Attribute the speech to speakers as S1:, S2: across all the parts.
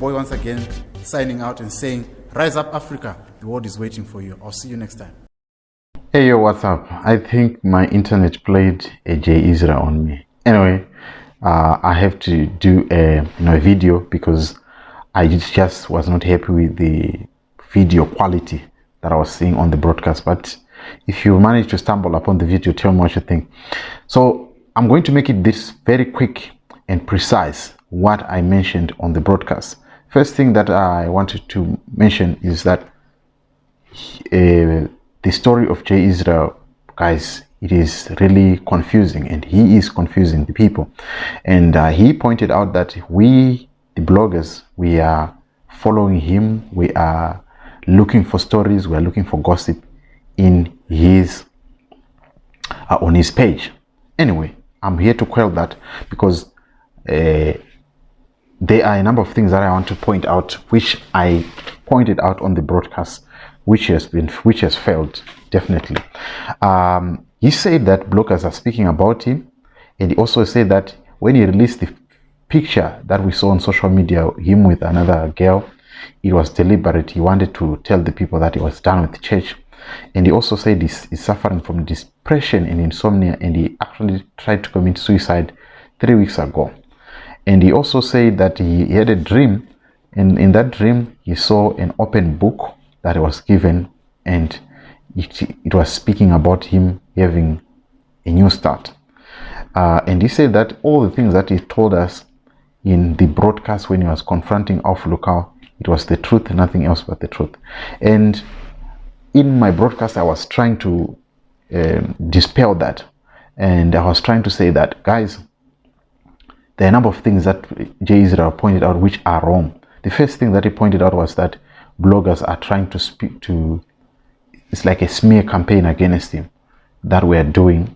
S1: boy once again, signing out and saying, rise up Africa, the world is waiting for you. I'll see you next time.
S2: Hey yo, what's up? I think my internet played a J Israel on me. Anyway, I have to do a video because I just was not happy with the video quality that I was seeing on the broadcast. But if you manage to stumble upon the video, tell me what you think. So I'm going to make it this very quick and precise what I mentioned on the broadcast. First thing that I wanted to mention is that the story of J Israel, guys, it is really confusing, and he is confusing the people. And he pointed out that we, the bloggers, we are following him, we are looking for stories, we are looking for gossip in his on his page. Anyway, I'm here to quell that because there are a number of things that I want to point out, which I pointed out on the broadcast, which has failed definitely. He said that bloggers are speaking about him, and he also said that when he released the picture that we saw on social media, him with another girl, it was deliberate. He wanted to tell the people that he was done with church. And he also said he's suffering from depression and insomnia, and he actually tried to commit suicide 3 weeks ago. And he also said that he had a dream, and in that dream he saw an open book that was given, and it was speaking about him having a new start. And he said that all the things that he told us in the broadcast when he was confronting Auf Lukau, it was the truth, nothing else but the truth. And in my broadcast, I was trying to dispel that, and I was trying to say that, guys, there are a number of things that J Israel pointed out which are wrong. The first thing that he pointed out was that bloggers are trying to speak to, it's like a smear campaign against him that we are doing,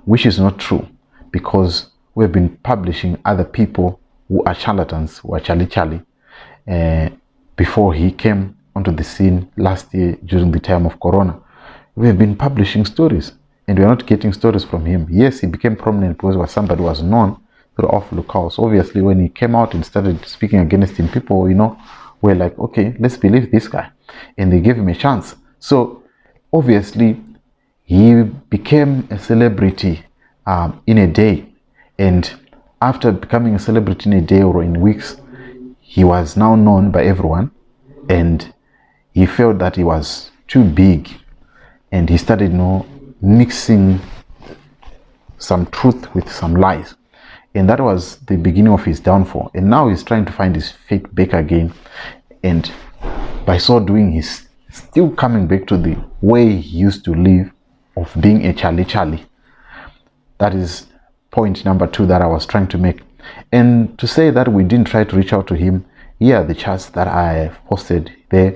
S2: which is not true, because we've been publishing other people who are charlatans, who are Charlie before he came onto the scene last year during the time of Corona. We have been publishing stories, and we are not getting stories from him. Yes, he became prominent because he was somebody who was known through Auf Lukau. So obviously when he came out and started speaking against him, people, were like, okay, let's believe this guy, and they gave him a chance. So obviously he became a celebrity in a day, and after becoming a celebrity in a day or in weeks, he was now known by everyone, and he felt that he was too big, and he started mixing some truth with some lies, and that was the beginning of his downfall. And now he's trying to find his feet back again, and by so doing he's still coming back to the way he used to live, of being a Charlie. That is point number 2 that I was trying to make. And to say that we didn't try to reach out to him, here are the charts that I posted there,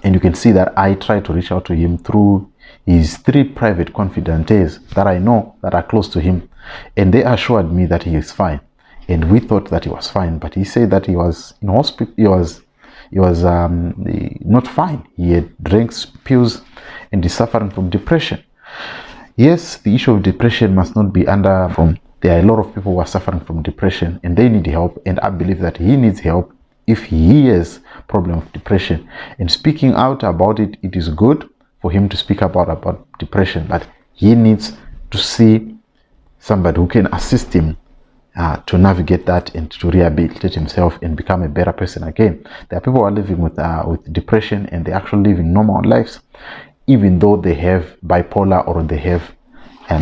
S2: and you can see that I tried to reach out to him through his 3 private confidants that I know that are close to him, and they assured me that he is fine, and we thought that he was fine, but he said that he was in hospital. He was not fine. He had drank pills and is suffering from depression. Yes, the issue of depression must not be there are a lot of people who are suffering from depression, and they need help, and I believe that he needs help if he has problem of depression. And speaking out about it, it is good for him to speak about depression, but he needs to see somebody who can assist him to navigate that and to rehabilitate himself and become a better person again. There are people who are living with depression, and they're actually living normal lives, even though they have bipolar or they have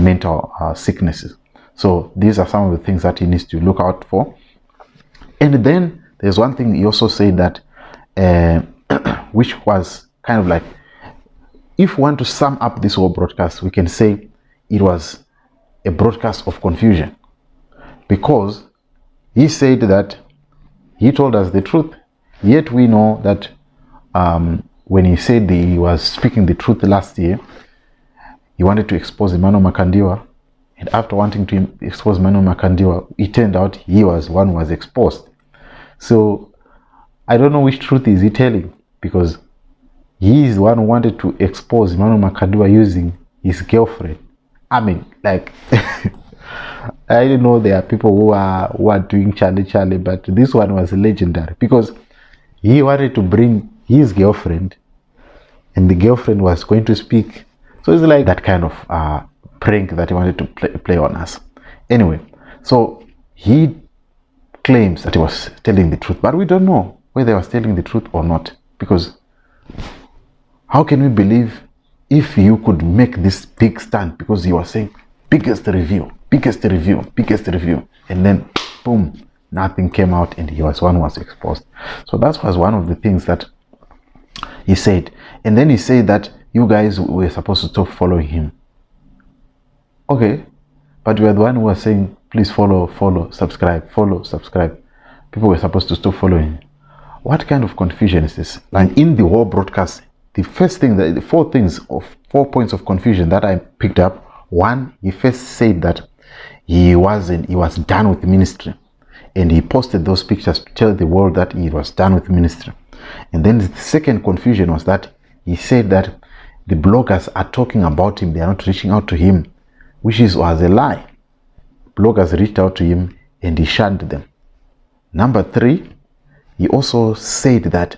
S2: mental sicknesses. So these are some of the things that he needs to look out for. And then there's one thing he also said that which was kind of like, if we want to sum up this whole broadcast, we can say it was a broadcast of confusion, because he said that he told us the truth, yet we know that when he said he was speaking the truth last year, he wanted to expose Emmanuel Makandiwa, and after wanting to expose Emmanuel Makandiwa, it turned out he was one who was exposed. So I don't know which truth is he telling, because he is the one who wanted to expose Emmanuel Makandiwa using his girlfriend. I mean, like I know there are people who are doing Charlie, but this one was legendary because he wanted to bring his girlfriend, and the girlfriend was going to speak. So it's like that kind of prank that he wanted to play on us. Anyway, so he claims that he was telling the truth, but we don't know whether he was telling the truth or not, because how can we believe if you could make this big stand because you were saying biggest review, and then boom, nothing came out and he was one was exposed. So that was one of the things that he said. And then he said that you guys were supposed to stop following him. Okay, but we are the one who was saying please follow, subscribe. People were supposed to stop following. What kind of confusion is this? And in the whole broadcast, the first thing, the 4 points of confusion that I picked up. One, he first said that he was done with the ministry, and he posted those pictures to tell the world that he was done with the ministry. And then the second confusion was that he said that the bloggers are talking about him, they are not reaching out to him, which was a lie. Bloggers reached out to him and he shunned them. Number 3, he also said that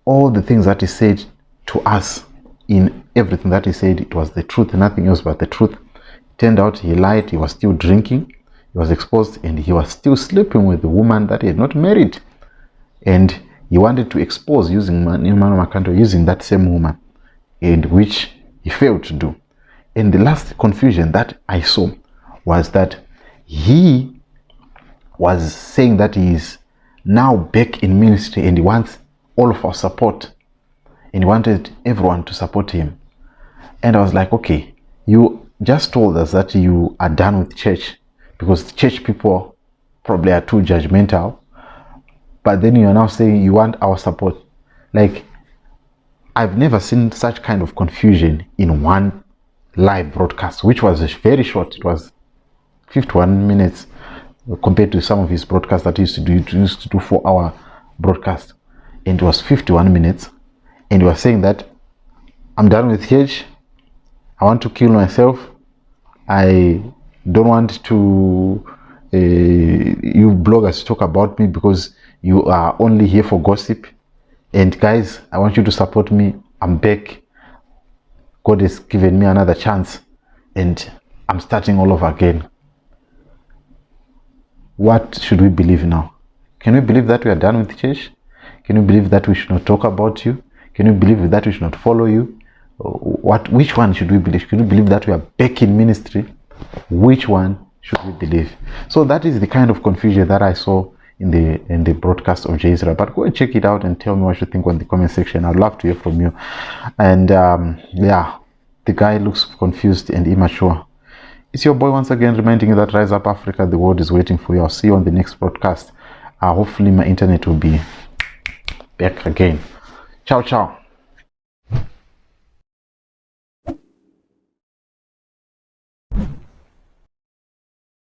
S2: all the things that he said to us, in everything that he said, it was the truth, nothing else but the truth. Turned out he lied. He was still drinking, he was exposed, and he was still sleeping with the woman that he had not married, and he wanted to expose using that same woman, and which he failed to do. And the last confusion that I saw was that he was saying that he is now back in ministry and he wants all of our support, and he wanted everyone to support him. And I was like, okay, you just told us that you are done with church because the church people probably are too judgmental, but then you are now saying you want our support. Like, I've never seen such kind of confusion in one live broadcast, which was very short. It was 51 minutes compared to some of his broadcasts that he used to do. He used to do 4-hour broadcast, and it was 51 minutes. And he was saying that I'm done with church, I want to kill myself, I don't want to you bloggers talk about me because you are only here for gossip, and guys, I want you to support me, I'm back, God has given me another chance and I'm starting all over again. What should we believe now? Can we believe that we are done with church? Can we believe that we should not talk about you? Can you believe that we should not follow you? Which one should we believe? Can you believe that we are back in ministry? Which one should we believe? So that is the kind of confusion that I saw in the broadcast of Israel. But go and check it out and tell me what you think on the comment section. I'd love to hear from you. And yeah, the guy looks confused and immature. It's your boy once again reminding you that Rise Up Africa, the world is waiting for you. I'll see you on the next broadcast. Hopefully my internet will be back again. Ciao, ciao.